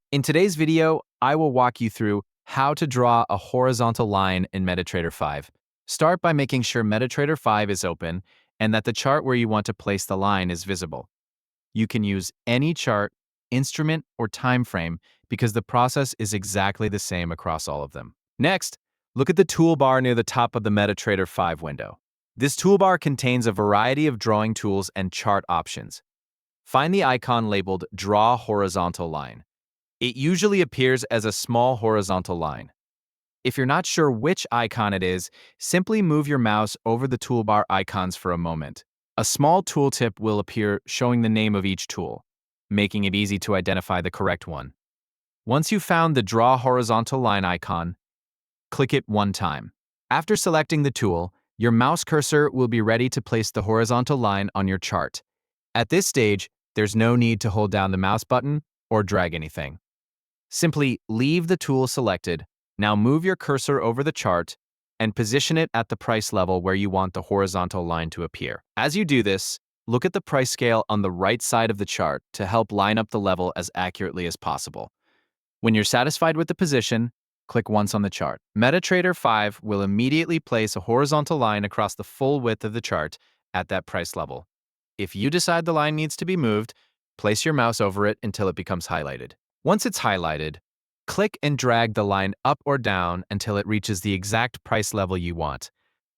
In today's video, I will walk you through how to draw a horizontal line in MetaTrader 5. Start by making sure MetaTrader 5 is open and that the chart where you want to place the line is visible. You can use any chart, instrument, or time frame because the process is exactly the same across all of them. Next, look at the toolbar near the top of the MetaTrader 5 window. This toolbar contains a variety of drawing tools and chart options. Find the icon labeled Draw Horizontal Line. It usually appears as a small horizontal line. If you're not sure which icon it is, simply move your mouse over the toolbar icons for a moment. A small tooltip will appear showing the name of each tool, making it easy to identify the correct one. Once you've found the Draw Horizontal Line icon, click it one time. After selecting the tool, your mouse cursor will be ready to place the horizontal line on your chart. At this stage, there's no need to hold down the mouse button or drag anything. Simply leave the tool selected. Now move your cursor over the chart and position it at the price level where you want the horizontal line to appear. As you do this, look at the price scale on the right side of the chart to help line up the level as accurately as possible. When you're satisfied with the position, click once on the chart. MetaTrader 5 will immediately place a horizontal line across the full width of the chart at that price level. If you decide the line needs to be moved, place your mouse over it until it becomes highlighted. Once it's highlighted, click and drag the line up or down until it reaches the exact price level you want.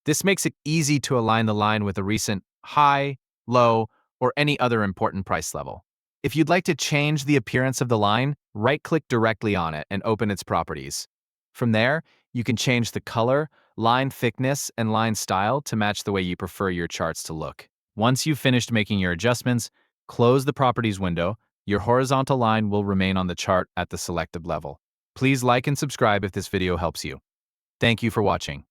This makes it easy to align the line with a recent high, low, or any other important price level. If you'd like to change the appearance of the line, right-click directly on it and open its properties. From there, you can change the color, line thickness, and line style to match the way you prefer your charts to look. Once you've finished making your adjustments, close the Properties window. Your horizontal line will remain on the chart at the selected level. Please like and subscribe if this video helps you. Thank you for watching.